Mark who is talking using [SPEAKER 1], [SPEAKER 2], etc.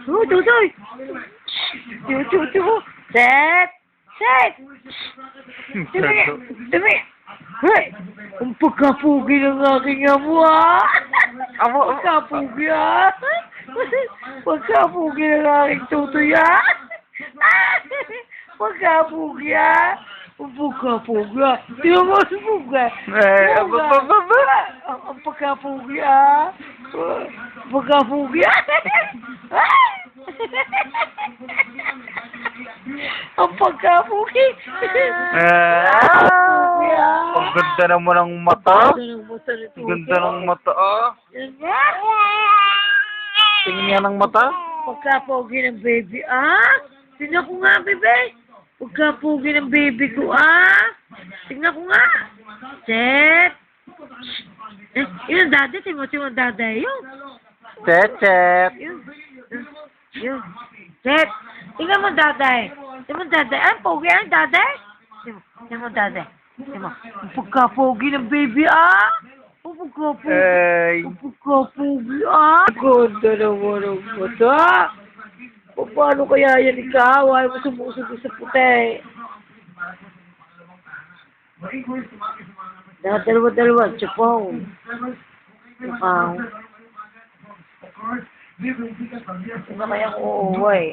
[SPEAKER 1] Oh, tutoy! Tutoy! Set! Set! Dumi! Dumi! Hey! Ang pagkapugi ng aking amo, ah! Pagkapugi, ah! Pagkapugi ng aking tutoy, ah! Pagkapugi, ah! Ang pagkapugi, ah! Tingnan mo si Puga! Ang pagkapugi, ah! Pagkapugi, ah! Ang pagkapugi!
[SPEAKER 2] Ang ganda naman ng mata.
[SPEAKER 1] Ang
[SPEAKER 2] Ganda ng mata, ah. Tingin niya ng mata.
[SPEAKER 1] Pagkapugi ng baby, ah! Tingnan ko nga, bebe! Pagkapugi ng baby ko, ah! Tingnan ko nga! Set! Yun, dada, tingnan dada, yun!
[SPEAKER 2] Cecep.
[SPEAKER 1] Yun. Set! Tingnan mo, daday! Tingnan mo, daday! Ah, pogi, ah, daday! Tingnan mo, daday! Tingnan mo, ang pagkapogi ng baby, ah! Ang pagkapogi!
[SPEAKER 2] Ay.
[SPEAKER 1] Ang pagkapogi, ah! Ganda naman ang mata! Paano kaya yan ikaw? Ayaw mo sumusog sa puti. Dalawa-dalawa, tsapong. Mukhang. Ano kaya uuwi?